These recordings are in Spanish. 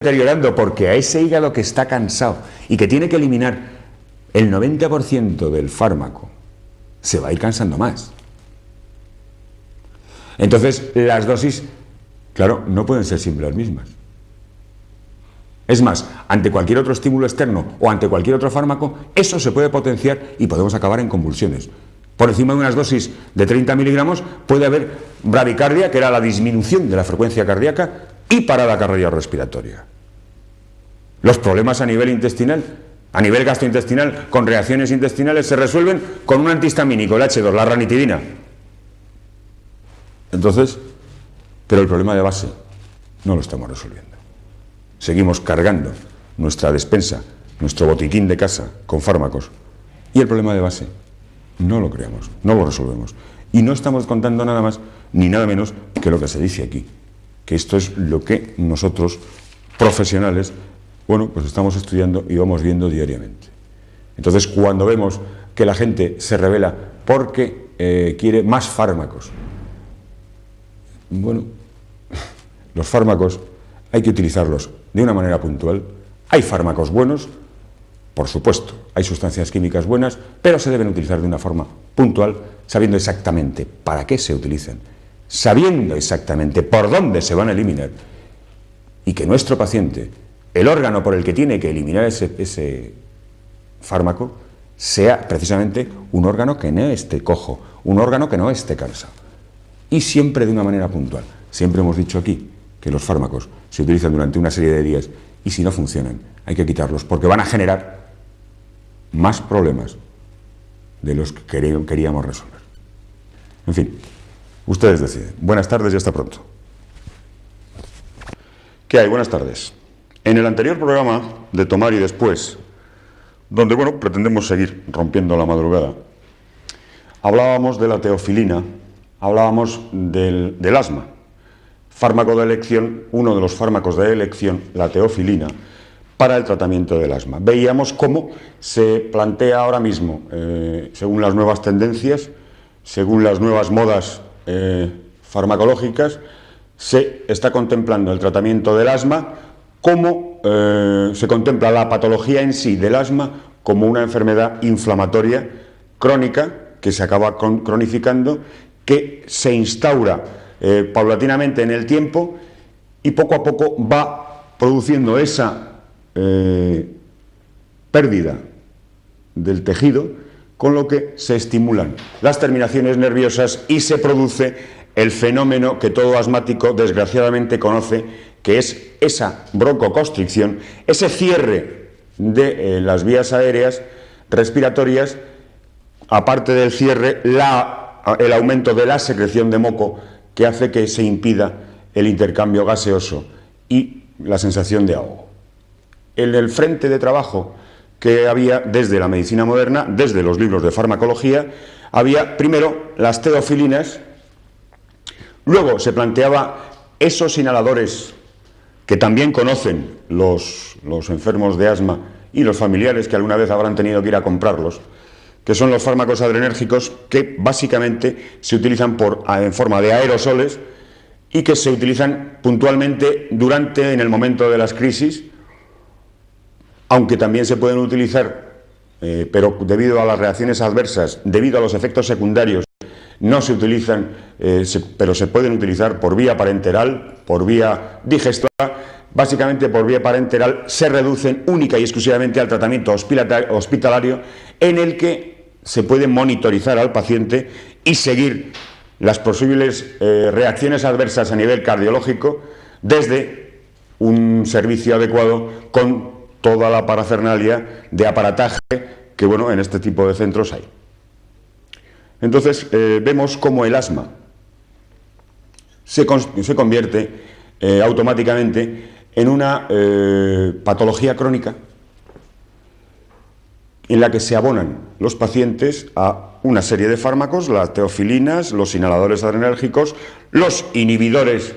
deteriorando porque a ese hígado que está cansado y que tiene que eliminar el 90% del fármaco, se va a ir cansando más. Entonces, las dosis, claro, no pueden ser siempre las mismas. Es más, ante cualquier otro estímulo externo o ante cualquier otro fármaco, eso se puede potenciar y podemos acabar en convulsiones. Por encima de unas dosis de 30 miligramos puede haber bradicardia, que era la disminución de la frecuencia cardíaca, y parada cardiorrespiratoria. Los problemas a nivel intestinal, a nivel gastrointestinal, con reacciones intestinales, se resuelven con un antihistamínico, el H2, la ranitidina. Entonces, pero el problema de base no lo estamos resolviendo. Seguimos cargando nuestra despensa, nuestro botiquín de casa con fármacos, y el problema de base no lo creamos, no lo resolvemos. Y no estamos contando nada más ni nada menos que lo que se dice aquí, que esto es lo que nosotros, profesionales, bueno, pues estamos estudiando y vamos viendo diariamente. Entonces, cuando vemos que la gente se rebela porque quiere más fármacos, bueno, los fármacos hay que utilizarlos de una manera puntual. Hay fármacos buenos, por supuesto, hay sustancias químicas buenas, pero se deben utilizar de una forma puntual, sabiendo exactamente para qué se utilizan, sabiendo exactamente por dónde se van a eliminar, y que nuestro paciente, el órgano por el que tiene que eliminar ese fármaco, sea precisamente un órgano que no esté cojo, un órgano que no esté cansado. Y siempre de una manera puntual. Siempre hemos dicho aquí que los fármacos se utilizan durante una serie de días y si no funcionan hay que quitarlos porque van a generar más problemas de los que queríamos resolver. En fin, ustedes deciden. Buenas tardes y hasta pronto. ¿Qué hay? Buenas tardes. En el anterior programa de Tomar y Después, donde, bueno, pretendemos seguir rompiendo la madrugada, hablábamos de la teofilina, hablábamos del asma. Fármaco de elección, uno de los fármacos de elección, la teofilina, para el tratamiento del asma. Veíamos cómo se plantea ahora mismo, según las nuevas tendencias, según las nuevas modas farmacológicas, se está contemplando el tratamiento del asma, cómo se contempla la patología en sí del asma como una enfermedad inflamatoria crónica que se acaba cronificando, que se instaura paulatinamente en el tiempo y poco a poco va produciendo esa pérdida del tejido, con lo que se estimulan las terminaciones nerviosas y se produce el fenómeno que todo asmático desgraciadamente conoce, que es esa broncoconstricción, ese cierre de las vías aéreas respiratorias, aparte del cierre, el aumento de la secreción de moco, que hace que se impida el intercambio gaseoso y la sensación de ahogo. En el frente de trabajo que había desde la medicina moderna, desde los libros de farmacología, había primero las teofilinas, luego se planteaba esos inhaladores que también conocen los enfermos de asma y los familiares que alguna vez habrán tenido que ir a comprarlos, que son los fármacos adrenérgicos, que básicamente se utilizan en forma de aerosoles y que se utilizan puntualmente en el momento de las crisis, aunque también se pueden utilizar, pero debido a las reacciones adversas, debido a los efectos secundarios, no se utilizan, pero se pueden utilizar por vía parenteral, por vía digestiva. Básicamente por vía parenteral se reducen única y exclusivamente al tratamiento hospitalario, en el que se puede monitorizar al paciente y seguir las posibles reacciones adversas a nivel cardiológico desde un servicio adecuado con toda la parafernalia de aparataje que, bueno, en este tipo de centros hay. Entonces, vemos cómo el asma se convierte automáticamente en una patología crónica en la que se abonan los pacientes a una serie de fármacos, las teofilinas, los inhaladores adrenérgicos, los inhibidores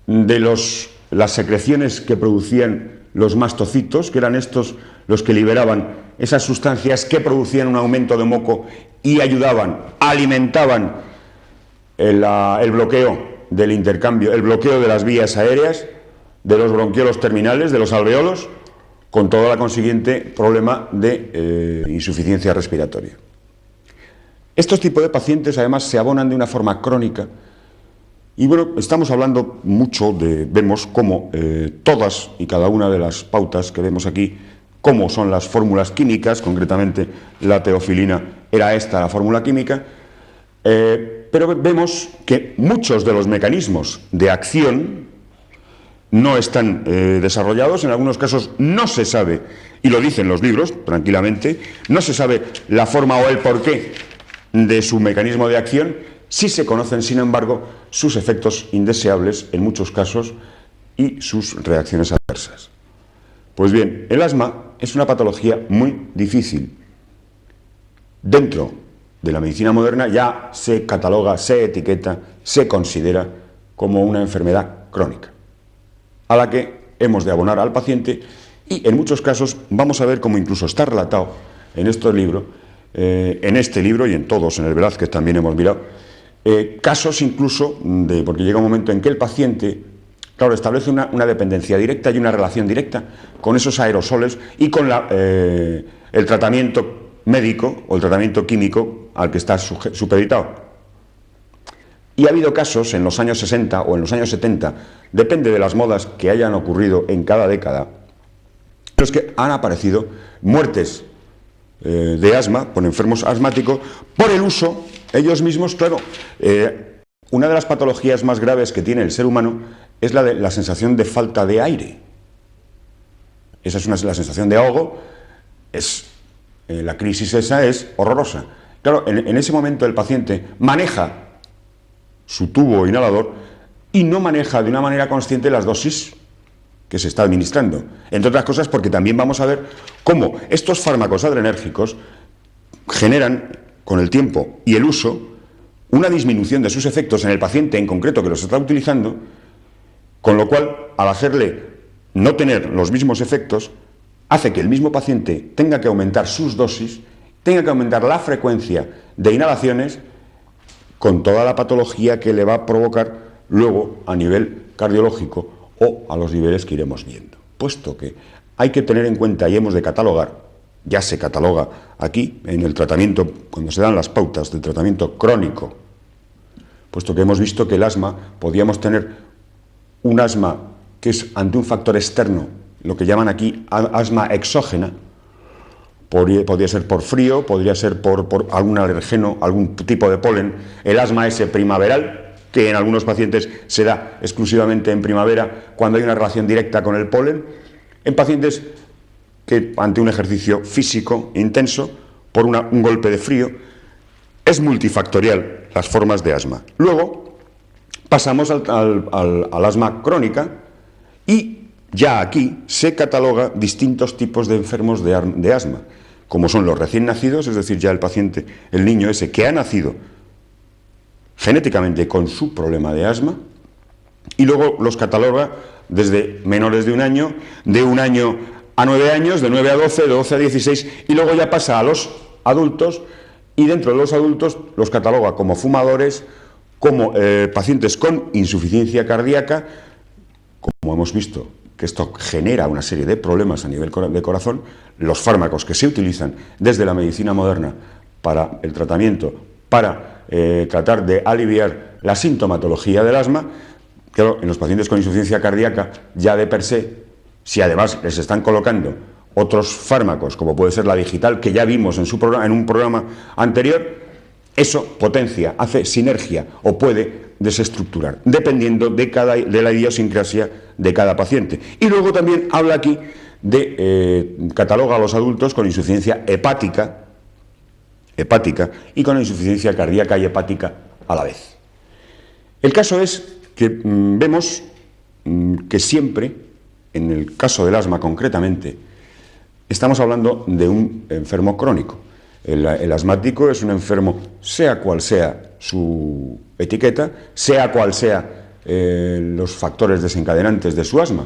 de las secreciones que producían los mastocitos, que eran estos los que liberaban esas sustancias que producían un aumento de moco y alimentaban el bloqueo del intercambio, el bloqueo de las vías aéreas, de los bronquiolos terminales, de los alveolos, con todo el consiguiente problema de insuficiencia respiratoria. Estos tipos de pacientes además se abonan de una forma crónica y bueno, estamos hablando mucho vemos cómo todas y cada una de las pautas que vemos aquí, cómo son las fórmulas químicas, concretamente la teofilina era esta la fórmula química, pero vemos que muchos de los mecanismos de acción no están desarrollados, en algunos casos no se sabe, y lo dicen los libros tranquilamente, no se sabe la forma o el porqué de su mecanismo de acción, sí se conocen, sin embargo, sus efectos indeseables en muchos casos y sus reacciones adversas. Pues bien, el asma es una patología muy difícil. Dentro de la medicina moderna ya se cataloga, se etiqueta, se considera como una enfermedad crónica, a la que hemos de abonar al paciente y en muchos casos vamos a ver cómo incluso está relatado en este libro y en todos, en el Velázquez también hemos mirado, casos incluso porque llega un momento en que el paciente, claro, establece una dependencia directa y una relación directa con esos aerosoles y con el tratamiento médico o el tratamiento químico al que está supeditado. Y ha habido casos en los años 60 o en los años 70, depende de las modas que hayan ocurrido en cada década, en los que han aparecido muertes de asma, por enfermos asmáticos, por el uso, ellos mismos, claro, una de las patologías más graves que tiene el ser humano es la de la sensación de falta de aire. Esa es la sensación de ahogo, la crisis esa es horrorosa. Claro, en ese momento el paciente maneja su tubo inhalador y no maneja de una manera consciente las dosis que se está administrando. Entre otras cosas porque también vamos a ver cómo estos fármacos adrenérgicos generan, con el tiempo y el uso, una disminución de sus efectos en el paciente en concreto que los está utilizando, con lo cual, al hacerle no tener los mismos efectos, hace que el mismo paciente tenga que aumentar sus dosis, tenga que aumentar la frecuencia de inhalaciones, con toda la patología que le va a provocar luego a nivel cardiológico o a los niveles que iremos viendo. Puesto que hay que tener en cuenta y hemos de catalogar, ya se cataloga aquí en el tratamiento, cuando se dan las pautas del tratamiento crónico, puesto que hemos visto que el asma, podíamos tener un asma que es ante un factor externo, lo que llaman aquí asma exógena, podría ser por frío, podría ser por algún alergeno, algún tipo de polen, el asma ese primaveral, que en algunos pacientes se da exclusivamente en primavera cuando hay una relación directa con el polen, en pacientes que ante un ejercicio físico intenso, por un golpe de frío, es multifactorial las formas de asma. Luego pasamos al asma crónica y ya aquí se cataloga distintos tipos de enfermos de asma, como son los recién nacidos, es decir, ya el paciente, el niño ese que ha nacido genéticamente con su problema de asma, y luego los cataloga desde menores de 1 año, de 1 año a 9 años, de 9 a 12, de 12 a 16, y luego ya pasa a los adultos, y dentro de los adultos los cataloga como fumadores, como pacientes con insuficiencia cardíaca, como hemos visto que esto genera una serie de problemas a nivel de corazón, los fármacos que se utilizan desde la medicina moderna para el tratamiento, para tratar de aliviar la sintomatología del asma, claro, en los pacientes con insuficiencia cardíaca ya de per se, si además les están colocando otros fármacos, como puede ser la digital, que ya vimos en un programa anterior, eso potencia, hace sinergia o puede desestructurar, dependiendo de la idiosincrasia de cada paciente. Y luego también habla aquí cataloga a los adultos con insuficiencia hepática y con insuficiencia cardíaca y hepática a la vez. El caso es que vemos que siempre, en el caso del asma concretamente, estamos hablando de un enfermo crónico. El asmático es un enfermo, sea cual sea su etiqueta, sea cual sea los factores desencadenantes de su asma.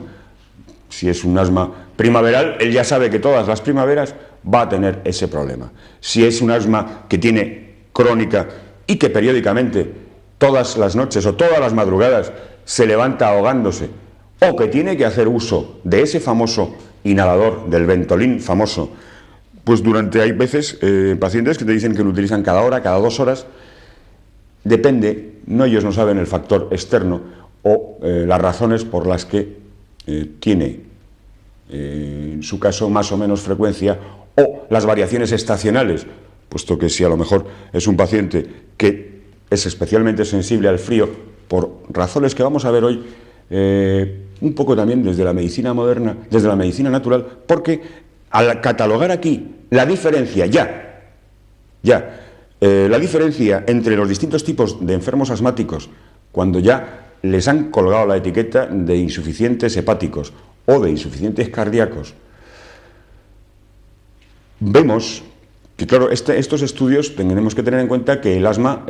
Si es un asma primaveral, él ya sabe que todas las primaveras va a tener ese problema. Si es un asma que tiene crónica y que periódicamente, todas las noches o todas las madrugadas, se levanta ahogándose, o que tiene que hacer uso de ese famoso inhalador, del Ventolin famoso, pues hay veces pacientes que te dicen que lo utilizan cada hora, cada 2 horas, depende, ellos no saben el factor externo o las razones por las que tiene, en su caso, más o menos frecuencia, o las variaciones estacionales, puesto que si a lo mejor es un paciente que es especialmente sensible al frío, por razones que vamos a ver hoy, un poco también desde la medicina moderna, desde la medicina natural, porque al catalogar aquí la diferencia, la diferencia entre los distintos tipos de enfermos asmáticos, cuando ya les han colgado la etiqueta de insuficientes hepáticos o de insuficientes cardíacos, vemos que, claro, estos estudios tenemos que tener en cuenta que el asma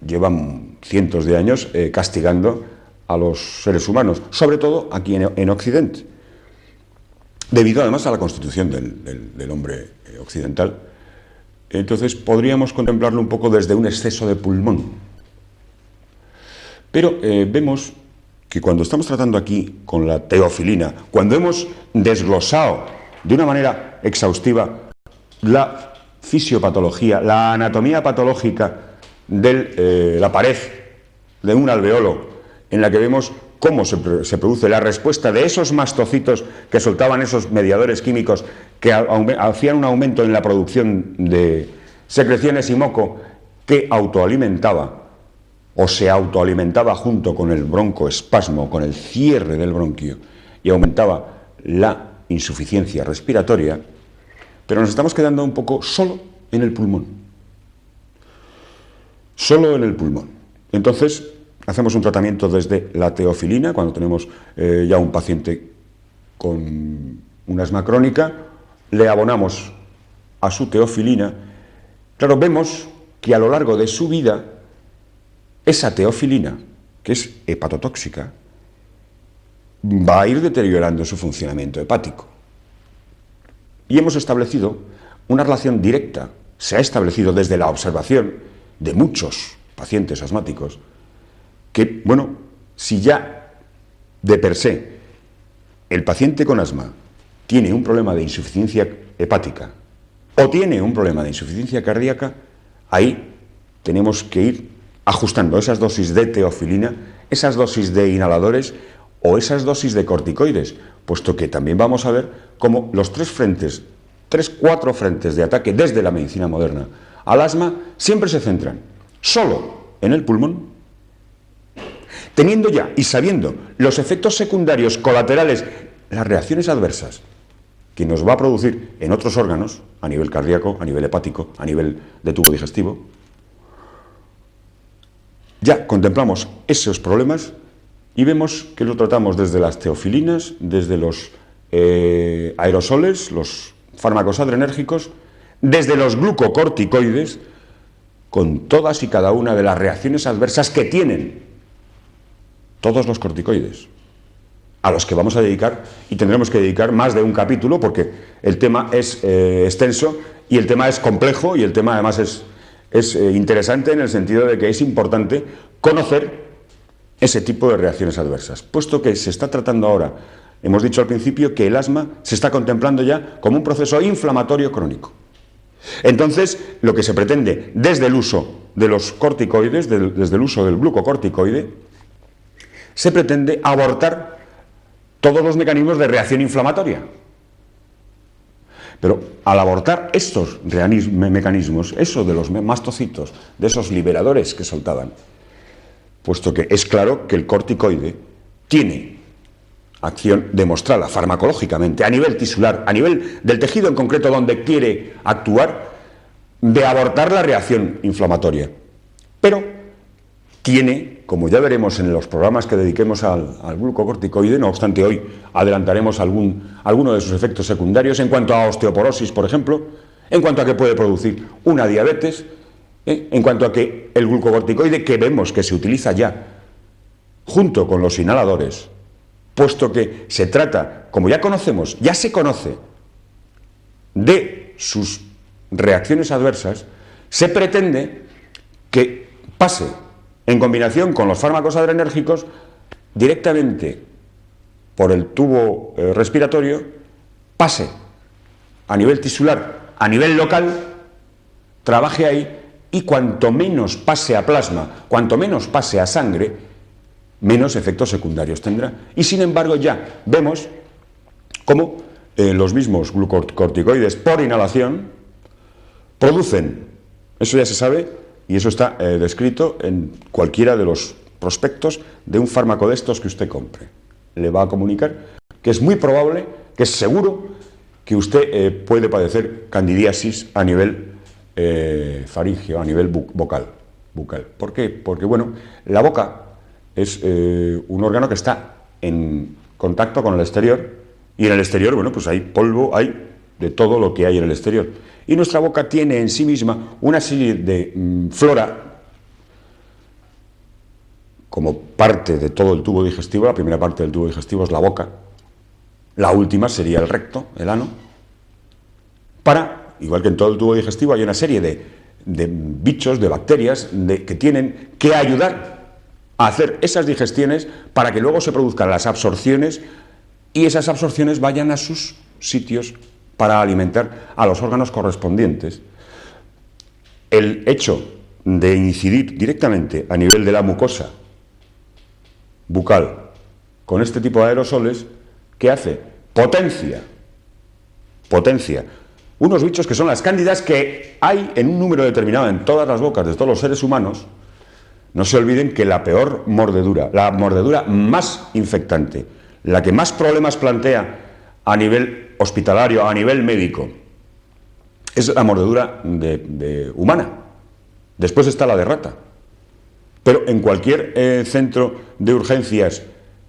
llevan cientos de años castigando a los seres humanos, sobre todo aquí en Occidente, debido además a la constitución del hombre occidental. Entonces podríamos contemplarlo un poco desde un exceso de pulmón. Pero vemos que cuando estamos tratando aquí con la teofilina, cuando hemos desglosado de una manera exhaustiva la fisiopatología, la anatomía patológica de la pared de un alveolo, en la que vemos cómo se produce la respuesta de esos mastocitos que soltaban esos mediadores químicos que hacían un aumento en la producción de secreciones y moco que autoalimentaba o se autoalimentaba junto con el broncoespasmo, con el cierre del bronquio, y aumentaba la insuficiencia respiratoria, pero nos estamos quedando un poco solo en el pulmón. Solo en el pulmón. Entonces, hacemos un tratamiento desde la teofilina, cuando tenemos ya un paciente con un asma crónica, le abonamos a su teofilina. Claro, vemos que a lo largo de su vida, esa teofilina, que es hepatotóxica, va a ir deteriorando su funcionamiento hepático. Y hemos establecido una relación directa, se ha establecido desde la observación de muchos pacientes asmáticos, que, bueno, si ya de per se el paciente con asma tiene un problema de insuficiencia hepática o tiene un problema de insuficiencia cardíaca, ahí tenemos que ir ajustando esas dosis de teofilina, esas dosis de inhaladores o esas dosis de corticoides, puesto que también vamos a ver cómo los 4 frentes de ataque desde la medicina moderna al asma siempre se centran solo en el pulmón, teniendo ya y sabiendo los efectos secundarios colaterales, las reacciones adversas que nos va a producir en otros órganos, a nivel cardíaco, a nivel hepático, a nivel de tubo digestivo. Ya contemplamos esos problemas y vemos que lo tratamos desde las teofilinas, desde los aerosoles, los fármacos adrenérgicos, desde los glucocorticoides, con todas y cada una de las reacciones adversas que tienen todos los corticoides, a los que vamos a dedicar, y tendremos que dedicar más de un capítulo, porque el tema es extenso y el tema es complejo y el tema además es interesante en el sentido de que es importante conocer ese tipo de reacciones adversas, puesto que se está tratando ahora, hemos dicho al principio que el asma se está contemplando ya como un proceso inflamatorio crónico. Entonces, lo que se pretende desde el uso de los corticoides, desde el uso del glucocorticoide, se pretende abortar todos los mecanismos de reacción inflamatoria. Pero al abortar estos mecanismos, eso de los mastocitos, de esos liberadores que soltaban, puesto que es claro que el corticoide tiene acción demostrada farmacológicamente a nivel tisular, a nivel del tejido en concreto donde quiere actuar, de abortar la reacción inflamatoria. Pero tiene, como ya veremos en los programas que dediquemos al glucocorticoide, no obstante hoy adelantaremos alguno de sus efectos secundarios en cuanto a osteoporosis, por ejemplo, en cuanto a que puede producir una diabetes, en cuanto a que el glucocorticoide, que vemos que se utiliza ya junto con los inhaladores, puesto que se trata, como ya conocemos, ya se conoce de sus reacciones adversas, se pretende que pase en combinación con los fármacos adrenérgicos directamente por el tubo respiratorio, pase a nivel tisular, a nivel local, trabaje ahí, y cuanto menos pase a plasma, cuanto menos pase a sangre, menos efectos secundarios tendrá. Y sin embargo ya vemos cómo los mismos glucocorticoides por inhalación producen, eso ya se sabe, y eso está descrito en cualquiera de los prospectos de un fármaco de estos que usted compre. Le va a comunicar que es muy probable, que es seguro, que usted puede padecer candidiasis a nivel faríngeo, a nivel bucal. ¿Por qué? Porque, bueno, la boca es un órgano que está en contacto con el exterior, y en el exterior, bueno, pues hay polvo, hay de todo lo que hay en el exterior. Y nuestra boca tiene en sí misma una serie de flora, como parte de todo el tubo digestivo. La primera parte del tubo digestivo es la boca, la última sería el recto, el ano. Igual que en todo el tubo digestivo, hay una serie de bichos, de bacterias, que tienen que ayudar a hacer esas digestiones para que luego se produzcan las absorciones, y esas absorciones vayan a sus sitios para alimentar a los órganos correspondientes. El hecho de incidir directamente a nivel de la mucosa bucal con este tipo de aerosoles, ¿qué hace? Potencia unos bichos que son las cándidas, que hay en un número determinado en todas las bocas de todos los seres humanos. No se olviden que la peor mordedura, la mordedura más infectante, la que más problemas plantea a nivel hospitalario, a nivel médico, es la mordedura humana. Después está la de rata. Pero en cualquier centro de urgencias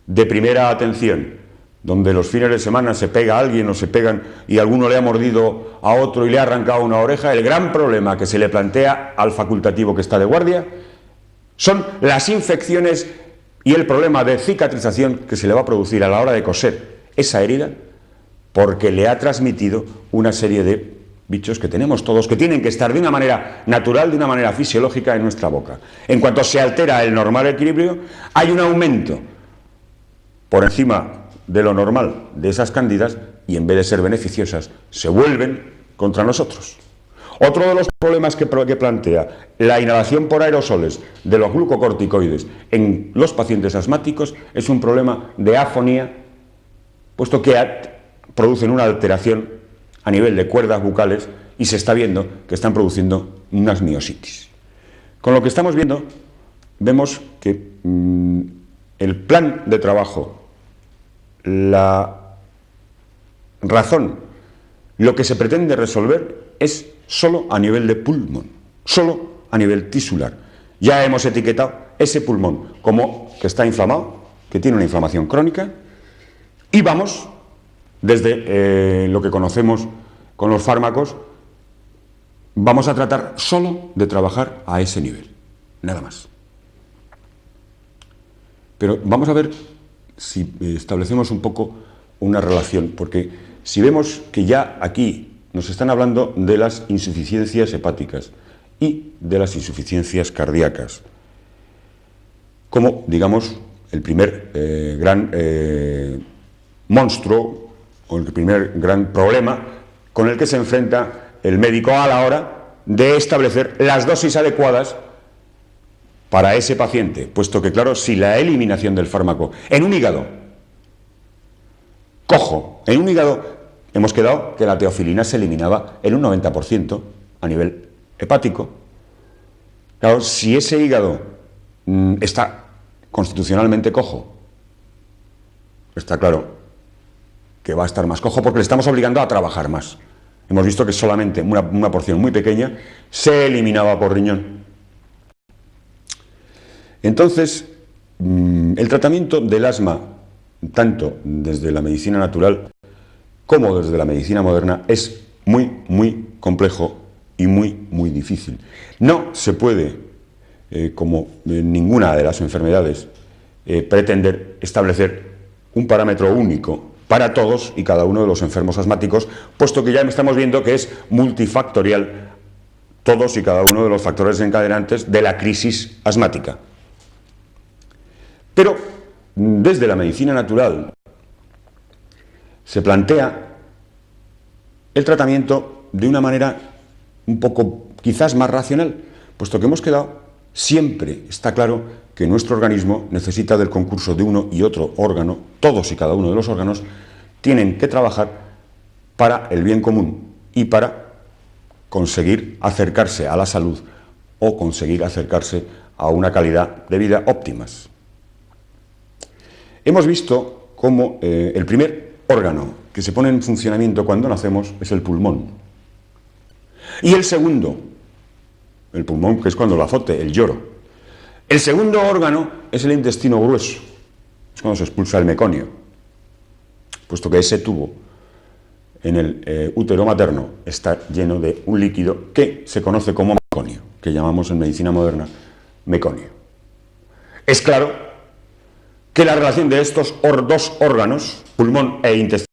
de primera atención, donde los fines de semana se pega a alguien o se pegan y alguno le ha mordido a otro y le ha arrancado una oreja, el gran problema que se le plantea al facultativo que está de guardia son las infecciones y el problema de cicatrización que se le va a producir a la hora de coser esa herida, porque le ha transmitido una serie de bichos que tenemos todos, que tienen que estar de una manera natural, de una manera fisiológica en nuestra boca. En cuanto se altera el normal equilibrio, hay un aumento por encima de lo normal de esas cándidas, y en vez de ser beneficiosas, se vuelven contra nosotros. Otro de los problemas que plantea la inhalación por aerosoles de los glucocorticoides en los pacientes asmáticos es un problema de afonía, puesto que producen una alteración a nivel de cuerdas bucales, y se está viendo que están produciendo unas miositis. Con lo que estamos viendo, vemos que el plan de trabajo, la razón, lo que se pretende resolver es solo a nivel de pulmón, solo a nivel tisular. Ya hemos etiquetado ese pulmón como que está inflamado, que tiene una inflamación crónica, y vamos, desde lo que conocemos con los fármacos, vamos a tratar solo de trabajar a ese nivel, nada más. Pero vamos a ver si establecemos un poco una relación, porque si vemos que ya aquí nos están hablando de las insuficiencias hepáticas y de las insuficiencias cardíacas, como, digamos, el primer gran monstruo, o el primer gran problema con el que se enfrenta el médico a la hora de establecer las dosis adecuadas para ese paciente, puesto que, claro, si la eliminación del fármaco en un hígado cojo, en un hígado hemos quedado que la teofilina se eliminaba en un 90% a nivel hepático. Claro, si ese hígado está constitucionalmente cojo, está claro que va a estar más cojo, porque le estamos obligando a trabajar más. Hemos visto que solamente una porción muy pequeña se eliminaba por riñón. Entonces, el tratamiento del asma, tanto desde la medicina natural como desde la medicina moderna, es muy complejo y muy difícil. No se puede, como en ninguna de las enfermedades, pretender establecer un parámetro único para todos y cada uno de los enfermos asmáticos, puesto que ya estamos viendo que es multifactorial todos y cada uno de los factores desencadenantes de la crisis asmática. Pero desde la medicina natural se plantea el tratamiento de una manera un poco quizás más racional, puesto que hemos quedado, siempre está claro que nuestro organismo necesita del concurso de uno y otro órgano, todos y cada uno de los órganos tienen que trabajar para el bien común y para conseguir acercarse a la salud o conseguir acercarse a una calidad de vida óptimas. Hemos visto cómo el primer órgano que se pone en funcionamiento cuando nacemos es el pulmón. Y el segundo, el pulmón, que es cuando lo azote, el lloro. El segundo órgano es el intestino grueso, es cuando se expulsa el meconio, puesto que ese tubo en el útero materno está lleno de un líquido que se conoce como meconio, que llamamos en medicina moderna meconio. Es claro que la relación de estos dos órganos, pulmón e intestino,